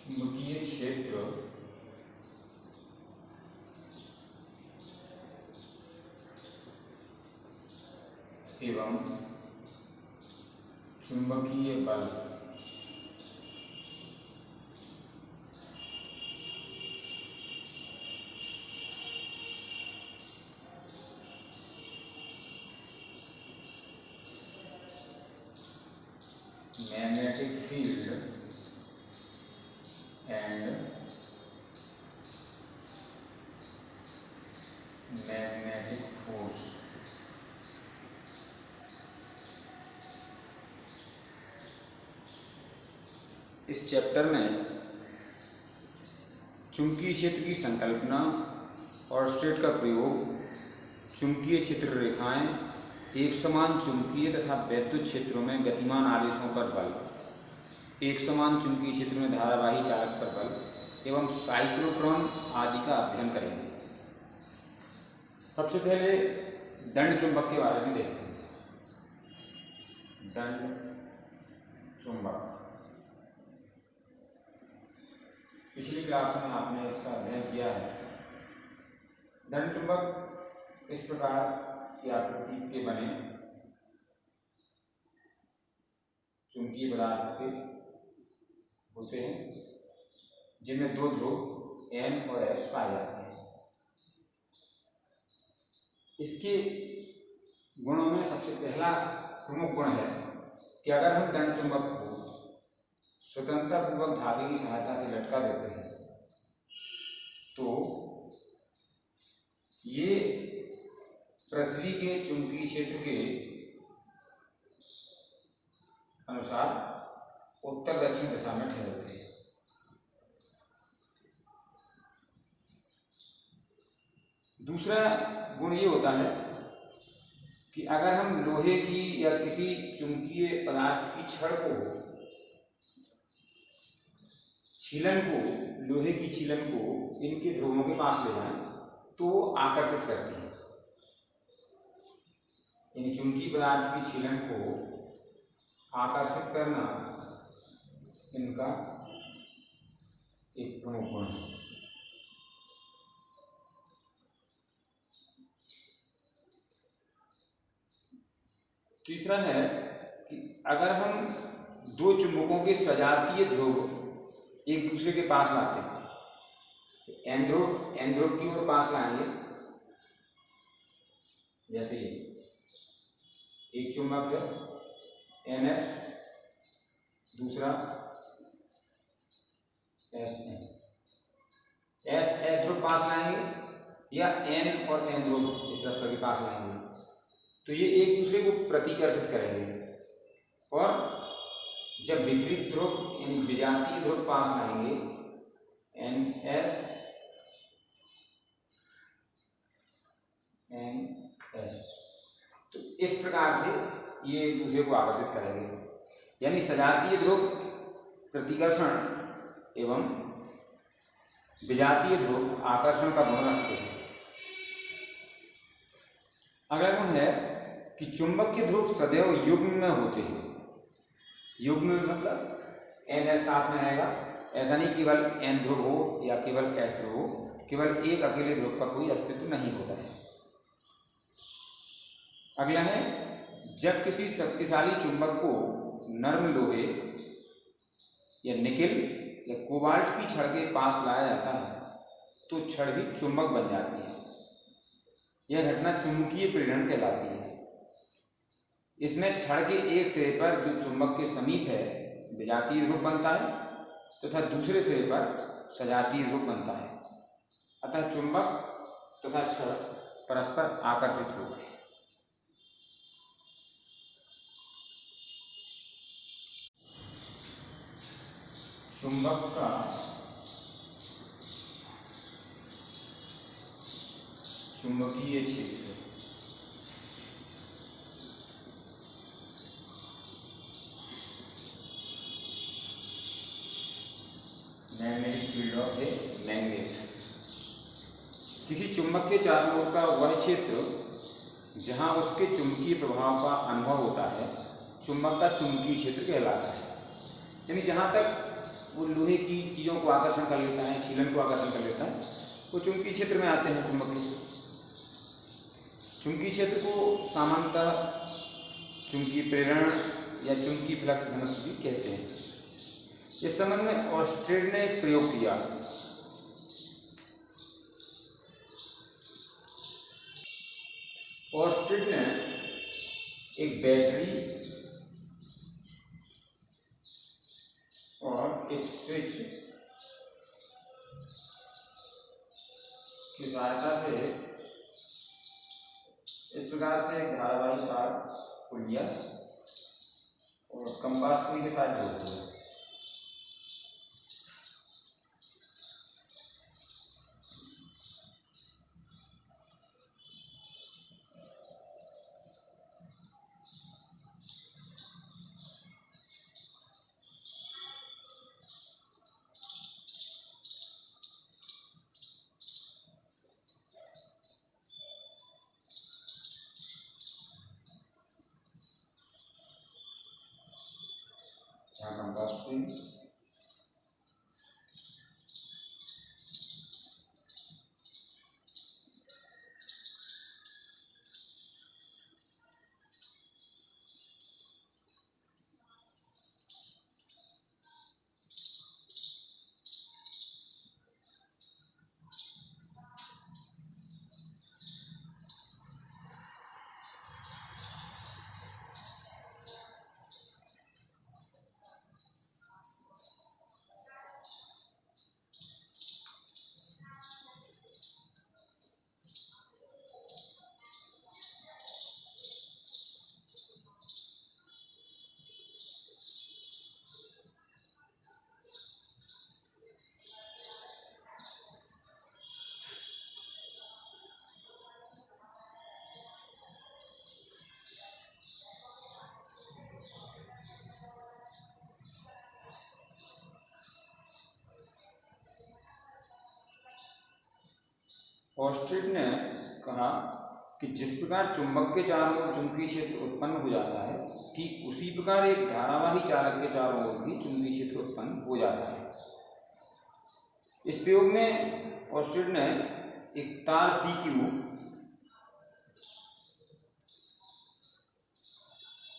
चुंबकीय क्षेत्र एवं चुंबकीय बल magnetic field and magnetic force इस चैप्टर में चुंबकीय क्षेत्र की संकल्पना और स्टेट का प्रयोग, चुंबकीय क्षेत्र रेखाएं, एक समान चुंबकीय तथा वैद्युत क्षेत्रों में गतिमान आवेशों पर बल, एक समान चुंबकीय क्षेत्र में धारावाही चालक पर बल एवं साइक्लोट्रॉन आदि का अध्ययन करेंगे। सबसे पहले दंड चुंबक के बारे में देखते हैं। दंड चुंबक, पिछली क्लास में आपने इसका अध्ययन किया है। दंड चुंबक इस प्रकार की आकृति के बने चुंबकीय पदार्थ के होते हैं, जिनमें दो ध्रुव N और S पाए जाते हैं। इसके गुणों में सबसे पहला प्रमुख गुण है कि अगर हम दंड चुंबक को स्वतंत्रतापूर्वक धागे की सहायता से लटका देते हैं तो ये पृथ्वी के चुंबकीय क्षेत्र के अनुसार उत्तर दक्षिण दिशा में ठहरते हैं। दूसरा गुण ये होता है कि अगर हम लोहे की या किसी चुंबकीय पदार्थ की छड़ को लोहे की छीलन को इनके ध्रुवों के पास ले जाएं तो आकर्षित करती है। इन चुंबकीय पदार्थ की छीलन को आकर्षित करना इनका एक प्रमुख गुण है। तीसरा है कि अगर हम दो चुंबकों के सजातीय ध्रुव एक दूसरे के पास लाते हैं तो N ध्रुव की ओर पास लाएंगे, जैसे ये एक चुंबक है NS, दूसरा SN, S ध्रुव पास लाएंगे या N और N ध्रुव इस तरफ के पास लाएंगे तो ये एक दूसरे को प्रतिकर्षित करेंगे, और जब विपरीत ध्रुव यानी विजातीय ध्रुव पास लाएंगे NS तो इस प्रकार से ये एक दूसरे को आकर्षित करेंगे। यानी सजातीय ध्रुव प्रतिकर्षण एवं विजातीय ध्रुव आकर्षण का गुण रखते हैं। अगला गुण है कि चुंबक के ध्रुव सदैव युग्म में होते हैं। युग्म में मतलब NS साथ में रहेगा, ऐसा नहीं केवल N ध्रुव हो या केवल S ध्रुव हो, केवल एक अकेले ध्रुव का कोई अस्तित्व नहीं होता है। अगला है, जब किसी शक्तिशाली चुंबक को नर्म लोहे या निकेल या कोबाल्ट की छड़ के पास लाया जाता है तो छड़ भी चुंबक बन जाती है। यह घटना चुंबकीय प्रेरण कहलाती है। इसमें छड़ के एक सिरे पर जो चुंबक के समीप है विजातीय ध्रुव बनता है तथा दूसरे सिरे पर सजातीय ध्रुव बनता है। अतः चुंबक तथा छड़ परस्पर आकर्षित हो गए। चुंबक का चुंबकीय क्षेत्र magnetic field of a magnet. किसी चुंबक के चारों ओर का वह क्षेत्र जहां उसके चुंबकीय प्रभाव का अनुभव होता है चुंबक का चुंबकीय क्षेत्र कहलाता है। यानी जहां तक वो लोहे की चीज़ों को आकर्षण कर लेता है, छीलन को आकर्षण कर लेता है, वो चुंबकीय क्षेत्र में आते हैं चुंबकीय। चुंबकीय क्षेत्र को सामान्यतः चुंबकीय प्रेरण या चुंबकीय फ्लक्स घनत्व भी कहते हैं। इस संबंध में ऑस्टेड ने एक प्रयोग किया। ऑस्टेड ने एक बैटरी और एक स्विच की सहायता से इस प्रकार से एक धारावाही तार को लिया और कंपास सुई के साथ जोड़ दिया। यहाँ कंपास सुई ऑस्टेड ने कहा कि जिस प्रकार चुंबक के चारों ओर चुंबकीय क्षेत्र उत्पन्न हो जाता है, ठीक उसी प्रकार एक धारावाही चालक के चारों ओर भी चुंबकीय क्षेत्र उत्पन्न हो जाता है। इस प्रयोग में ऑस्टेड ने एक तार PQ,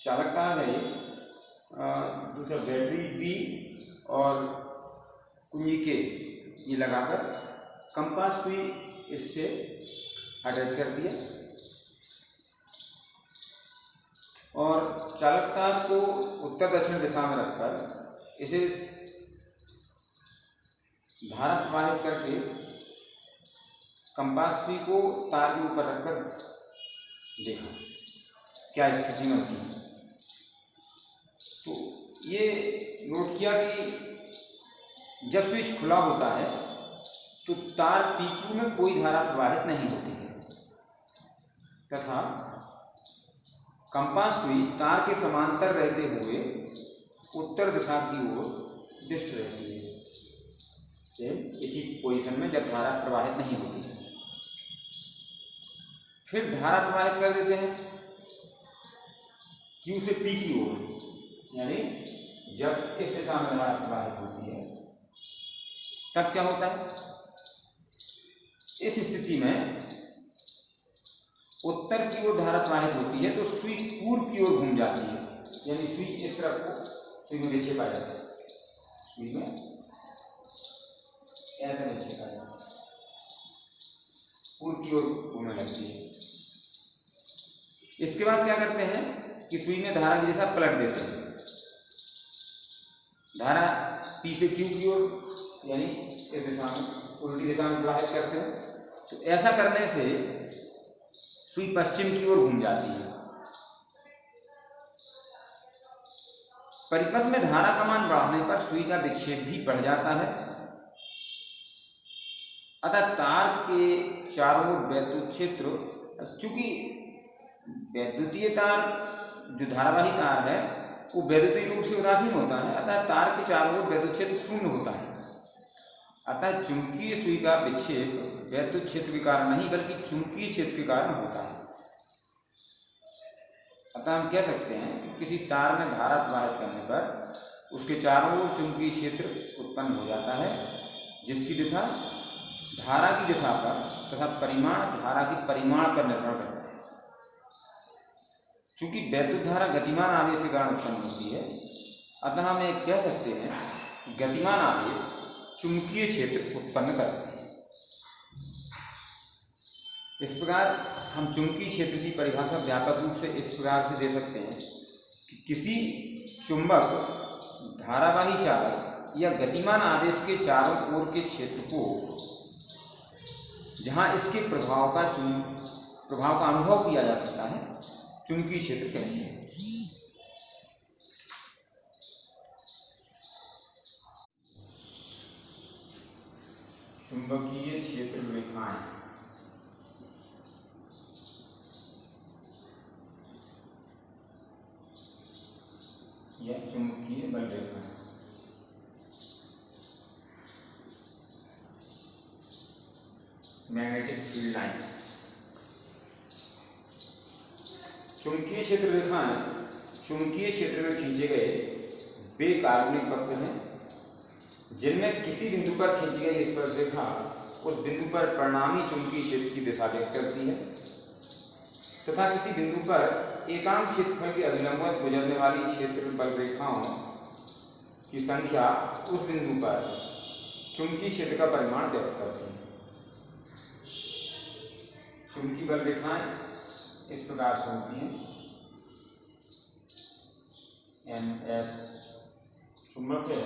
चालक तार है, दूसरा बैटरी B और कुंजी K ये लगाकर कंपास सुई इससे अटैच कर दिया और चालक तार को उत्तर दक्षिण दिशा में रखकर इसे धारा प्रवाहित करके कंपास सुई को तार के ऊपर रखकर देखा क्या स्थिति में होती है। तो ये नोट किया कि जब स्विच खुला होता है तो तार PQ में कोई धारा प्रवाहित नहीं होती है तथा कंपास सुई तार के समांतर रहते हुए उत्तर दिशा की ओर दृष्ट रहती है, इसी पोजीशन में जब धारा प्रवाहित नहीं होती है। फिर धारा प्रवाहित कर देते हैं Q से P की ओर, यानी जब इस दिशा में धारा प्रवाहित होती है तब क्या होता है, इस स्थिति में उत्तर की ओर धारा प्रवाहित होती है तो सुई पूर्व की ओर घूम जाती है, यानी सुई इस तरफ को सुई में विक्षेप आ जाता है, सुई में ऐसा विक्षेप आ जाता है, पूर्व की ओर घूमने लगती है। इसके बाद क्या करते हैं कि सुई में धारा की दिशा पलट देते हैं, धारा P से Q की ओर यानी इस दिशा में उल्टी दिशा में प्रवाहित करते हैं। तो ऐसा करने से सुई पश्चिम की ओर घूम जाती है। परिपथ में धारा का मान बढ़ने पर सुई का विक्षेप भी बढ़ जाता है, अतः तार के चारों ओर वैद्युत क्षेत्र, चूंकि वैद्युतीय तार जो धारावाही तार है वो वैद्युतीय रूप से उदासीन होता है, अतः तार के चारों ओर वैद्युत क्षेत्र शून्य होता है। अतः चुंबकीय सुई का विक्षेप वैद्युत क्षेत्र के कारण नहीं बल्कि चुंबकीय क्षेत्र के कारण होता है। अतः हम कह सकते हैं कि किसी तार में धारा प्रवाहित करने पर उसके चारों ओर चुंबकीय क्षेत्र उत्पन्न हो जाता है, जिसकी दिशा धारा की दिशा पर तथा परिमाण धारा के परिमाण पर निर्भर करता है। चूंकि वैद्युत धारा गतिमान आवेश के कारण उत्पन्न होती है, अतः हम ये कह सकते हैं कि गतिमान आवेश चुंबकीय क्षेत्र उत्पन्न करते हैं। इस प्रकार हम चुंबकीय क्षेत्र की परिभाषा व्यापक रूप से इस प्रकार से दे सकते हैं कि किसी चुंबक, धारावाही चालक या गतिमान आवेश के चारों ओर के क्षेत्र को जहाँ इसके प्रभाव का अनुभव किया जा सकता है, चुंबकीय क्षेत्र कहते हैं। चुंबकीय क्षेत्र रेखाएं या चुंबकीय बल रेखाएं मैग्नेटिक फील्ड लाइन्स। चुंबकीय क्षेत्र रेखाएं चुंबकीय क्षेत्र में खींचे गए वे काल्पनिक वक्र हैं जिनमें किसी बिंदु पर खींची गई स्पर्शरेखा उस बिंदु पर परिणामी चुंबकीय क्षेत्र की दिशा व्यक्त करती है तथा किसी बिंदु पर एकांक क्षेत्रफल के अभिलंबवत गुजरने वाली क्षेत्र बल रेखाओं की संख्या उस बिंदु पर चुंबकीय क्षेत्र का परिमाण व्यक्त करती है। चुंबकीय बल रेखाएं इस प्रकार से होती हैं। NS चुंबक है,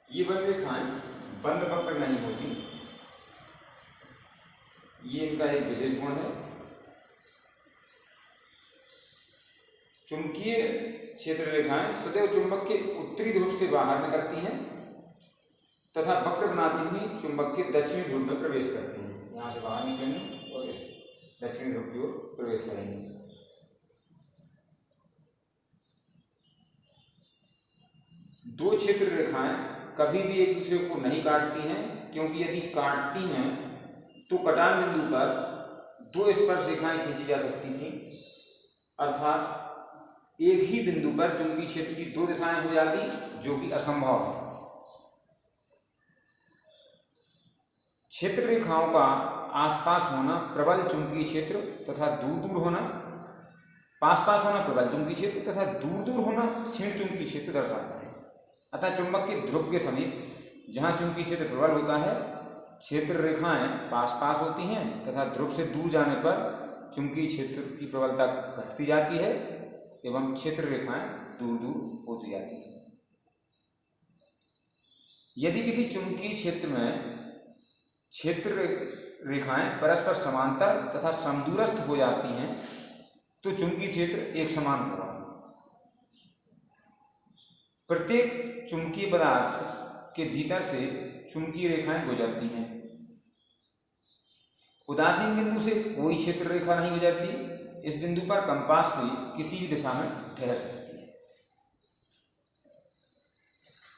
ये बल रेखाएं बंद वक्र नहीं होती। ये इनका एक विशेष गुण है। चुंबकीय क्षेत्र रेखाएं सदैव चुंबक के उत्तरी ध्रुव से बाहर निकलती हैं तथा वक्र बनाती हुई चुंबक के दक्षिणी ध्रुव में प्रवेश करती हैं। यहाँ से बाहर निकलेंगे और इस दक्षिणी ध्रुव की ओर प्रवेश करेंगे। दो क्षेत्र रेखाएं कभी भी एक दूसरे को नहीं काटती हैं, क्योंकि यदि काटती हैं तो कटान बिंदु पर दो स्पर्श रेखाएं खींची जा सकती थी, अर्थात एक ही बिंदु पर चुंबकीय क्षेत्र की दो दिशाएं हो जाती, जो कि असंभव है। क्षेत्र रेखाओं का आसपास होना प्रबल चुंबकीय क्षेत्र तथा दूर दूर होना, पास होना प्रबल चुंबकीय क्षेत्र तथा दूर दूर होना क्षीण चुंबकीय क्षेत्र दर्शाता है। अतः चुंबक के ध्रुव के समीप जहाँ चुंबकीय क्षेत्र प्रबल होता है, क्षेत्र रेखाएं पास होती हैं तथा ध्रुव से दूर जाने पर चुंबकीय क्षेत्र की प्रबलता घटती जाती है एवं क्षेत्र रेखाएं दूर दूर होती जाती हैं। यदि किसी चुंबकीय क्षेत्र में क्षेत्र रेखाएं परस्पर समांतर तथा समदूरस्थ हो जाती हैं तो चुंबकीय क्षेत्र एक समान होगा। प्रत्येक चुंबकीय पदार्थ के भीतर से चुंबकीय रेखाएं गुजरती हैं। उदासीन बिंदु से कोई क्षेत्र रेखा नहीं गुजरती। इस बिंदु पर कंपास सुई किसी भी दिशा में ठहर सकती है।